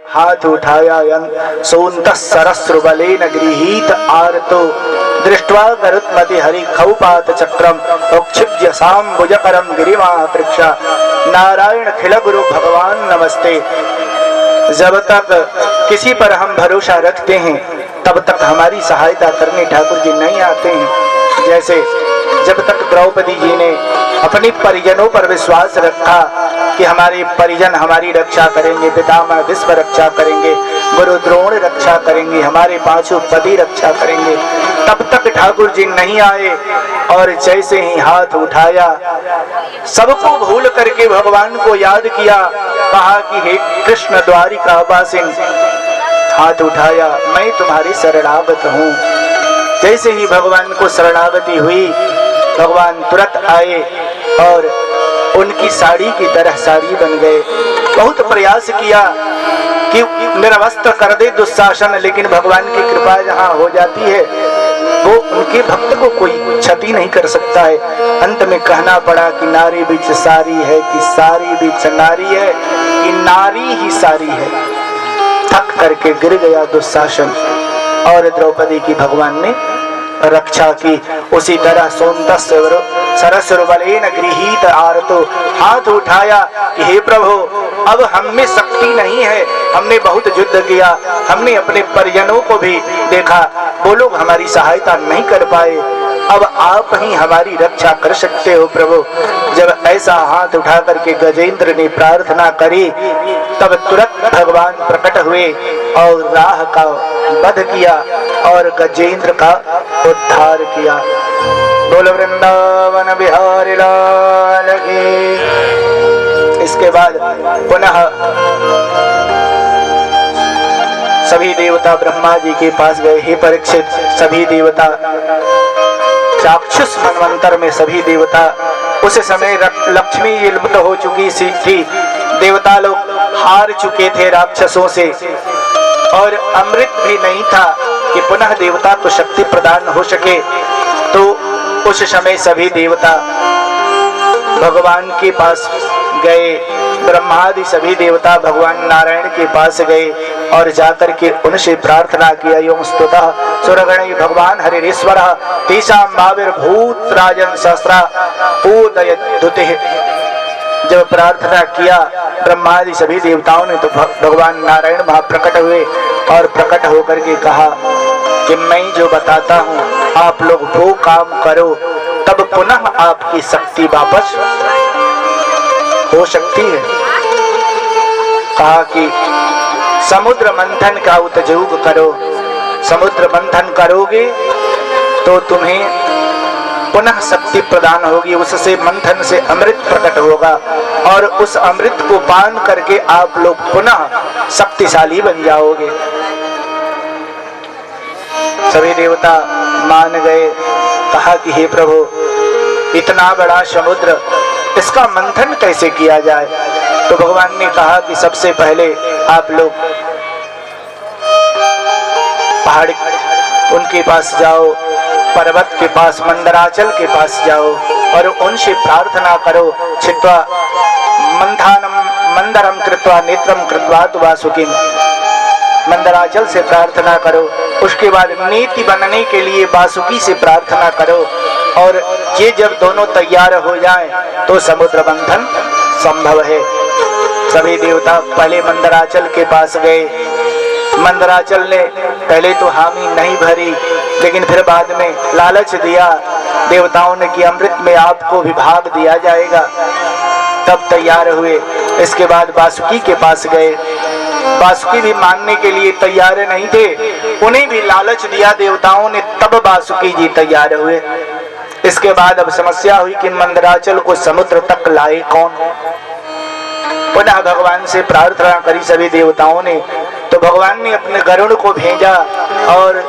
हाथ उठाया सोन्तः सरस्रुबलेन गृहीत आर्तो दृष्ट्वा गरुत्मति हरि खौपात चक्रम औक्षिप्य साम्बुजकरम गिरिमापृक्षा नारायण खिल गुरु भगवान नमस्ते। जब तक किसी पर हम भरोसा रखते हैं तब तक हमारी सहायता करने ठाकुर जी नहीं आते हैं। जैसे जब तक द्रौपदी जी ने अपने परिजनों पर विश्वास रखा कि हमारे परिजन हमारी रक्षा करेंगे, पितामह भीष्म रक्षा करेंगे, गुरु द्रोण रक्षा करेंगे, हमारे पांचों पति रक्षा करेंगे, तब तक ठाकुर जी नहीं आए। और जैसे ही हाथ उठाया सबको भूल करके भगवान को याद किया, कहा कि हे कृष्ण द्वारिका वासिन, हाथ उठाया मैं तुम्हारी शरणागत हूँ। जैसे ही भगवान को शरणागति हुई भगवान तुरंत आए और उनकी साड़ी की तरह साड़ी बन गए। बहुत प्रयास किया कि मेरा वस्त्र कर दे दुशासन, लेकिन भगवान की कृपा जहाँ हो जाती है वो उनके भक्त को कोई क्षति नहीं कर सकता है। अंत में कहना पड़ा कि नारी बीच सारी है कि सारी बीच नारी है कि नारी ही सारी है। थक करके गिर गया दुशासन और द्रौपदी की भगवान ने रक्षा की। उसी तरह सोन्तः सरस्वबलेन गृहीत आर्तो, हाथ उठाया कि हे प्रभु अब हम में शक्ति नहीं है, हमने बहुत युद्ध किया, हमने अपने परिजनों को भी देखा, वो लोग हमारी सहायता नहीं कर पाए, अब आप ही हमारी रक्षा कर सकते हो प्रभु। जब ऐसा हाथ उठा करके गजेंद्र ने प्रार्थना करी तब तुरंत भगवान प्रकट हुए और राह का वध किया और गजेंद्र का उद्धार किया। बोलो वृंदावन बिहारी लाल की। इसके बाद पुनः सभी देवता ब्रह्मा जी के पास गए। हे परीक्षित, सभी देवता चाक्षुष मनवंतर में सभी देवता, उस समय लक्ष्मी विलुप्त हो चुकी थी, देवता लोग हार चुके थे राक्षसों से और अमृत भी नहीं था कि पुनः देवता को शक्ति प्रदान हो सके। तो उस समय सभी देवता भगवान के पास गए, ब्रह्मादि सभी देवता भगवान नारायण के पास गए और जाकर के उनसे प्रार्थना किया। यों स्तुतः सुरगणैः भगवान हरिरेश्वरः तेषां भाविर्भूत राजन् सहस्रा उदयद्युतिः। जब प्रार्थना किया ब्रह्मादि सभी देवताओं ने तो भगवान नारायण वहां प्रकट हुए और प्रकट होकर के कहा कि मैं जो बताता हूँ आप लोग वो काम करो, तब पुनः आपकी शक्ति वापस हो सकती है। कहा कि समुद्र मंथन का उपयोग करो, समुद्र मंथन करोगे तो तुम्हें पुनः शक्ति प्रदान होगी, उससे मंथन से अमृत प्रकट होगा और उस अमृत को पान करके आप लोग पुनः शक्तिशाली बन जाओगे। सभी देवता मान गए। कहा कि हे प्रभु इतना बड़ा समुद्र, इसका मंथन कैसे किया जाए? तो भगवान ने कहा कि सबसे पहले आप लोग पहाड़ उनके पास जाओ, पर्वत के पास मंदराचल के पास जाओ और उनसे प्रार्थना करो। छित्वा मंथानम मंदरम कृत्वा नेत्रम कृत्वा तु वासुकिम, मंदराचल से प्रार्थना करो। उसके बाद नीति बनने के लिए वासुकी से प्रार्थना करो और ये जब दोनों तैयार हो जाएं तो समुद्र मंथन संभव है। सभी देवता पहले मंदराचल के पास गए। मंदराचल ने पहले तो हामी नहीं भरी, लेकिन फिर बाद में लालच दिया देवताओं ने कि अमृत में आपको भी भाग दिया जाएगा, तब तैयार हुए। इसके बाद वासुकी के पास गए। वासुकी भी मानने के लिए तैयार नहीं थे, उन्हें भी लालच दिया देवताओं ने, तब वासुकी जी तैयार हुए। इसके बाद अब समस्या हुई कि मंदराचल को समुद्र तक लाए कौन। पुनः भगवान से प्रार्थना करी सभी देवताओं ने, तो भगवान ने अपने गरुड़ को भेजा और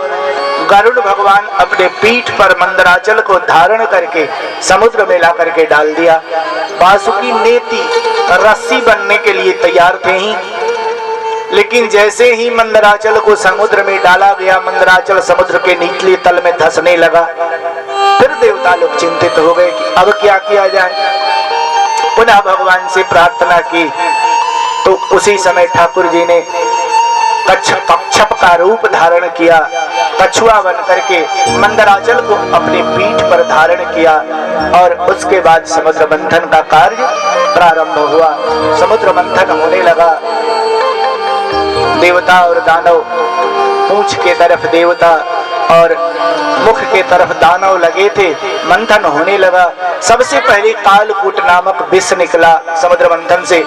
गरुड़ भगवान अपने पीठ पर मंदराचल को धारण करके समुद्र में ला करके डाल दिया। वासुकी नेति रस्सी बनने के लिए तैयार थे ही, लेकिन जैसे ही मंदराचल को समुद्र में डाला गया, मंदराचल समुद्र के निचले तल में धंसने लगा। फिर देवता लोग चिंतित हो गए कि अब क्या किया जाए। पुनः भगवान से प्रार्थना की तो उसी समय ठाकुर जी ने कच्छप का रूप धारण किया, कछुआ बन करके मंदराचल को अपने पीठ पर धारण किया और उसके बाद समुद्र मंथन का कार्य प्रारंभ हुआ। समुद्र मंथन होने लगा। देवता और दानव, पूंछ के तरफ देवता और मुख के तरफ दानव लगे थे। मंथन होने लगा। सबसे पहले कालकूट नामक विष निकला समुद्र मंथन से,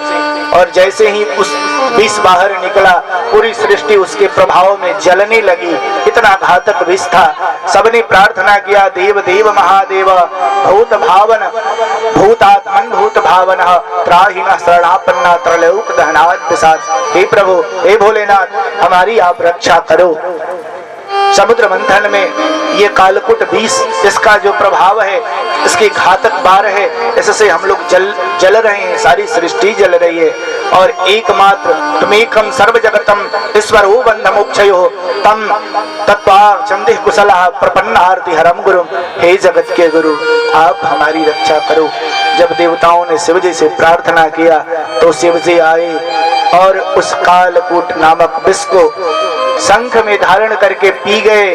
और जैसे ही उस विष बाहर निकला पूरी सृष्टि उसके प्रभाव में जलने लगी। इतना घातक विष था। सबने प्रार्थना किया, देव देव महादेव भूत भावन भूतात्मन भूत भावन त्राहिण शरणापन्ना त्रैलोक दहनात् पिशाच। हे प्रभु, हे भोलेनाथ, हमारी आप रक्षा करो। समुद्र मंथन में ये कालकूट विष, इसका जो प्रभाव है, इसकी घातक बार है, इससे हम लोग जल रहे हैं, सारी सृष्टि जल रही है। और एकमात्र तुमेकम सर्व जगतम ईश्वर हो बंध मोक्षयो तम तत्वा चंदे कुशला प्रपन्न आरती हरम गुरु। हे जगत के गुरु, आप हमारी रक्षा करो। जब देवताओं ने शिव जी से प्रार्थना किया तो शिव जी आए और उस कालकूट नामक विष को शंख में धारण करके पी गए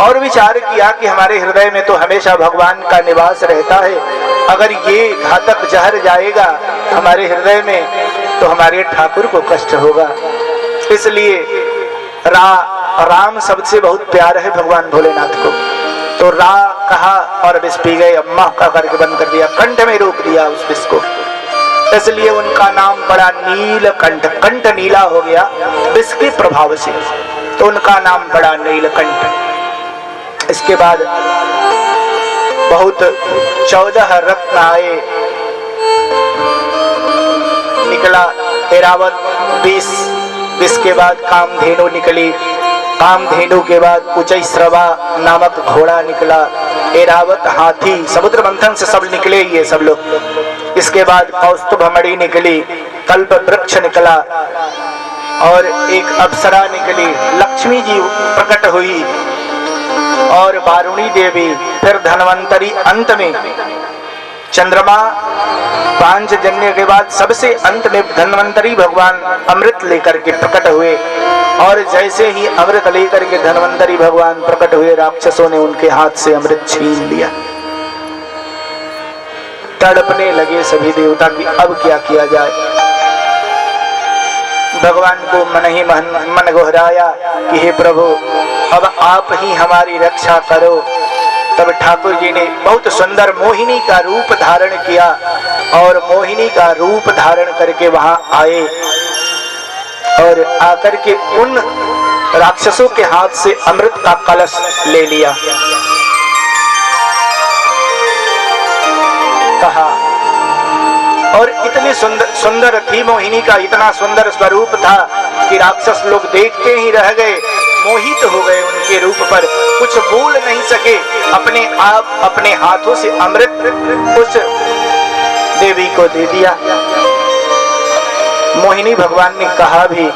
और विचार किया कि हमारे हृदय में तो हमेशा भगवान का निवास रहता है, अगर ये घातक जहर जाएगा हमारे हृदय में तो हमारे ठाकुर को कष्ट होगा। इसलिए राम शब्द से बहुत प्यार है भगवान भोलेनाथ को, तो रा कहा और विष पी गए। अम्मा का करके बंद कर दिया, कंठ में रोक दिया उस विष को। इसलिए उनका नाम पड़ा नीलकंठ, कंठ नीला हो गया विष के प्रभाव से, तो उनका नाम पड़ा नीलकंठ। इसके बाद बहुत 14 रत्न आए, निकला ऐरावत 20 के बाद कामधेनु निकली, कामधेनु के बाद उच्चैश्रवा नामक घोड़ा निकला, ऐरावत हाथी, समुद्र मंथन से सब निकले ये सब लोग। इसके बाद कौस्तुभमणि निकली, कल्प वृक्ष निकला और एक अप्सरा निकली, लक्ष्मी जी प्रकट हुई और वारुणी देवी, फिर धन्वंतरी, अंत में चंद्रमा, पांचजन्य के बाद सबसे अंत में धन्वंतरी भगवान अमृत लेकर के प्रकट हुए। और जैसे ही अमृत लेकर के धन्वंतरी भगवान प्रकट हुए, राक्षसों ने उनके हाथ से अमृत छीन लिया। तड़पने लगे सभी देवता की अब क्या किया जाए। भगवान को मन गोहराया कि हे प्रभु, अब आप ही हमारी रक्षा करो। तब ठाकुर जी ने बहुत सुंदर मोहिनी का रूप धारण किया और मोहिनी का रूप धारण करके वहां आए और आकर के उन राक्षसों के हाथ से अमृत का कलश ले लिया। कहा, और इतनी सुंदर थी मोहिनी का, इतना सुंदर स्वरूप था कि राक्षस लोग देखते ही रह गए, मोहित हो गए उनके रूप पर, कुछ बोल नहीं सके। अपने आप अपने हाथों से अमृत उस देवी को दे दिया। मोहिनी भगवान ने कहा भी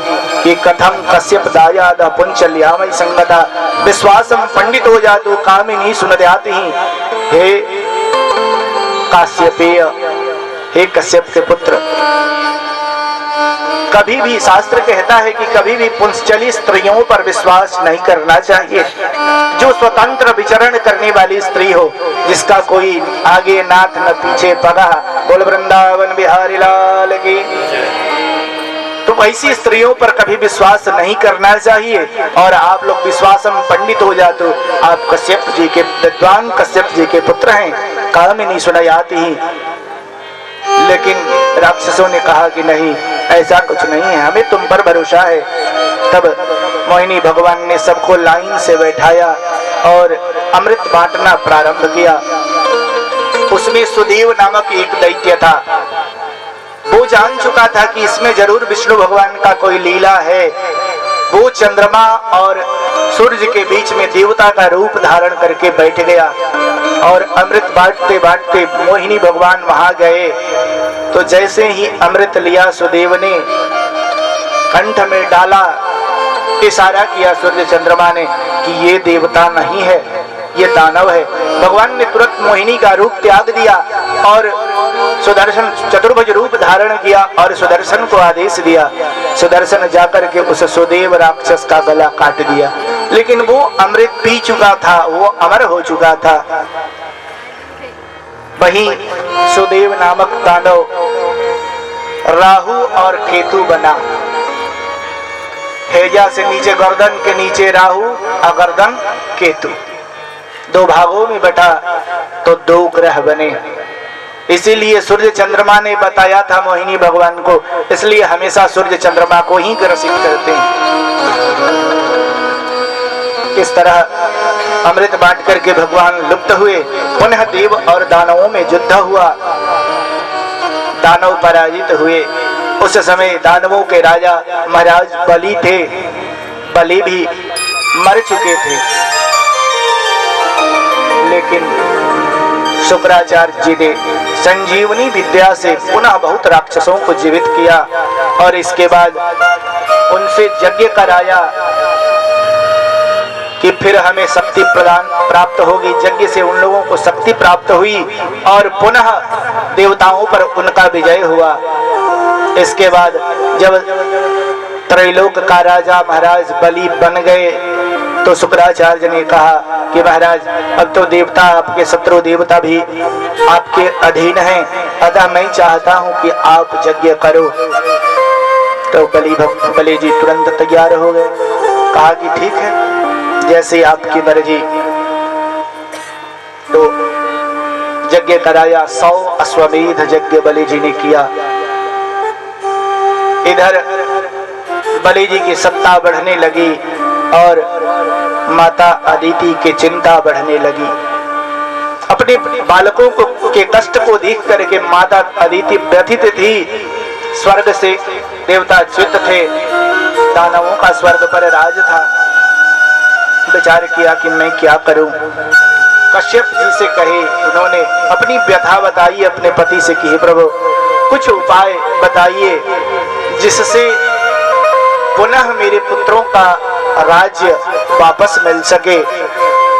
कि कथम कश्यप दायाद पुंचल्यामय संगता विश्वासम पंडित हो जातु कामिनी सुनद्याति। हे काश्यपेय, हे कश्यप के पुत्र, कभी भी शास्त्र कहता है कि कभी भी पुंसचली स्त्रियों पर विश्वास नहीं करना चाहिए। जो स्वतंत्र विचरण करने वाली स्त्री हो, जिसका कोई आगे नाथ न पीछे पगा, बोल वृंदावन बिहारी लाल की, तो वैसी स्त्रियों पर कभी विश्वास नहीं करना चाहिए। और आप लोग विश्वासम पंडित हो जाते हो, आप कश्यप जी के, विद्वान कश्यप जी के पुत्र हैं, कामिनी सुनयाति ही। लेकिन राक्षसों ने कहा कि नहीं, ऐसा कुछ नहीं है, हमें तुम पर भरोसा है। तब मोहिनी भगवान ने सबको लाइन से बैठाया और अमृत बांटना प्रारंभ किया। उसमें सुदेव नामक एक दैत्य था, वो जान चुका था कि इसमें जरूर विष्णु भगवान का कोई लीला है। वो चंद्रमा और सूर्य के बीच में देवता का रूप धारण करके बैठ गया और अमृत बांटते बांटते मोहिनी भगवान वहां गए। तो जैसे ही अमृत लिया, सुदेव ने कंठ में डाला, इशारा किया सूर्य चंद्रमा ने कि ये देवता नहीं है, ये दानव है। भगवान ने तुरंत मोहिनी का रूप त्याग दिया और सुदर्शन चतुर्भुज रूप धारण किया और सुदर्शन को आदेश दिया। सुदर्शन जाकर के उस सुदेव राक्षस का गला काट दिया, लेकिन वो अमृत पी चुका था, वो अमर हो चुका था। वहीं सुदेव नामक दानव राहु और केतु बना। हैजा से नीचे गर्दन के नीचे राहु और गर्दन केतु, दो भागों में बटा तो दो ग्रह बने। इसीलिए सूर्य चंद्रमा ने बताया था मोहिनी भगवान को, इसलिए हमेशा सूर्य चंद्रमा को ही ग्रसित करते हैं। इस तरह अमृत बांट करके भगवान लुप्त हुए। पुनः देव और दानवों में युद्ध हुआ, दानव पराजित हुए। उस समय दानवों के राजा महाराज बलि थे, बलि भी मर चुके थे, लेकिन शुक्राचार्य जी ने संजीवनी विद्या से पुनः बहुत राक्षसों को जीवित किया और इसके बाद उनसे यज्ञ कराया कि फिर हमें शक्ति प्रदान प्राप्त होगी। यज्ञ से उन लोगों को शक्ति प्राप्त हुई और पुनः देवताओं पर उनका विजय हुआ। इसके बाद जब त्रैलोक का राजा महाराज बलि बन गए तो शुक्राचार्य ने कहा कि महाराज अब तो देवता, आपके शत्रु देवता भी आपके अधीन हैं, अतः मैं चाहता हूं कि आप यज्ञ करो। तो बलि जी तुरंत तैयार हो गए, कहा कि ठीक है, जैसे आपकी मर्जी। तो यज्ञ कराया, 100 अश्वमेध यज्ञ बलि जी ने किया। इधर बलि जी की सत्ता बढ़ने लगी और माता अदिति की चिंता बढ़ने लगी। अपने बालकों के कष्ट को देख करके माता अदिति व्यथित थी। स्वर्ग से देवता च्युत थे, दानवों का स्वर्ग पर राज था। विचार किया कि मैं क्या करूं। कश्यप जी से कहे, उन्होंने अपनी व्यथा बताई अपने पति से कि हे प्रभु, कुछ उपाय बताइए जिससे पुनः मेरे पुत्रों का राज्य वापस मिल सके।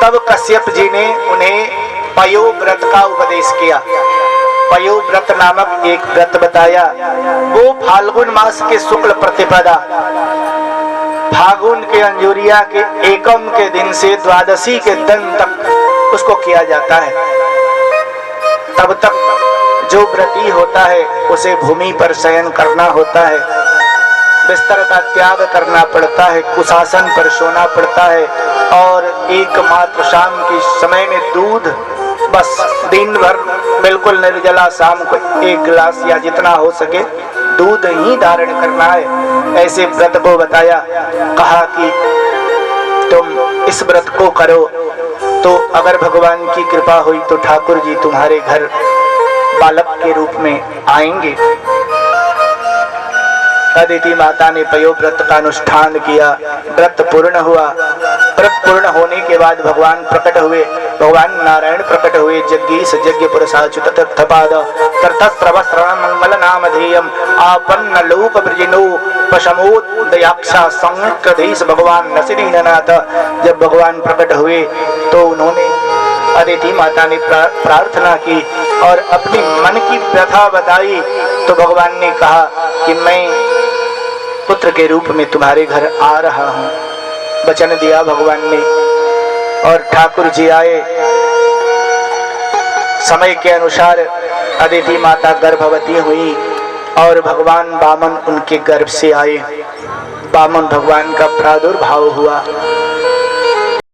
तब कश्यप जी ने उन्हें पयोव्रत का उपदेश किया। पयोव्रत नामक एक व्रत बताया। वो फाल्गुन मास के शुक्ल प्रतिपदा, फागुन के अंजुरिया के एकम के दिन से द्वादशी के दिन तक उसको किया जाता है। तब तक जो व्रती होता है उसे भूमि पर शयन करना होता है, बिस्तर का त्याग करना पड़ता है, कुशासन पर सोना पड़ता है और एकमात्र शाम के समय में दूध, बस दिन भर बिल्कुल निर्जला, शाम को 1 गिलास या जितना हो सके दूध ही धारण करना है। ऐसे व्रत को बताया। कहा कि तुम इस व्रत को करो तो अगर भगवान की कृपा हुई तो ठाकुर जी तुम्हारे घर बालक के रूप में आएंगे। अदिति माता ने पयोव्रत का अनुष्ठान किया, व्रत पूर्ण हुआ। व्रत पूर्ण होने के बाद भगवान प्रकट हुए, भगवान नारायण प्रकट हुए। जगदीश यज्ञ पुरुषाच्युत तत्पाद तर्थस्रवस्रण मंगल नामधेयम आपन्न लोक वृजिनो पशमोदयाक्षा संक्रधीश भगवान नसिनीनाथ। जब भगवान प्रकट हुए तो उन्होंने, अदिति माता ने प्रार्थना की और अपनी मन की व्यथा बताई। तो भगवान ने कहा कि मैं पुत्र के रूप में तुम्हारे घर आ रहा हूं। वचन दिया भगवान ने और ठाकुर जी आए। समय के अनुसार अदिति माता गर्भवती हुई और भगवान वामन उनके गर्भ से आए। वामन भगवान का प्रादुर्भाव हुआ।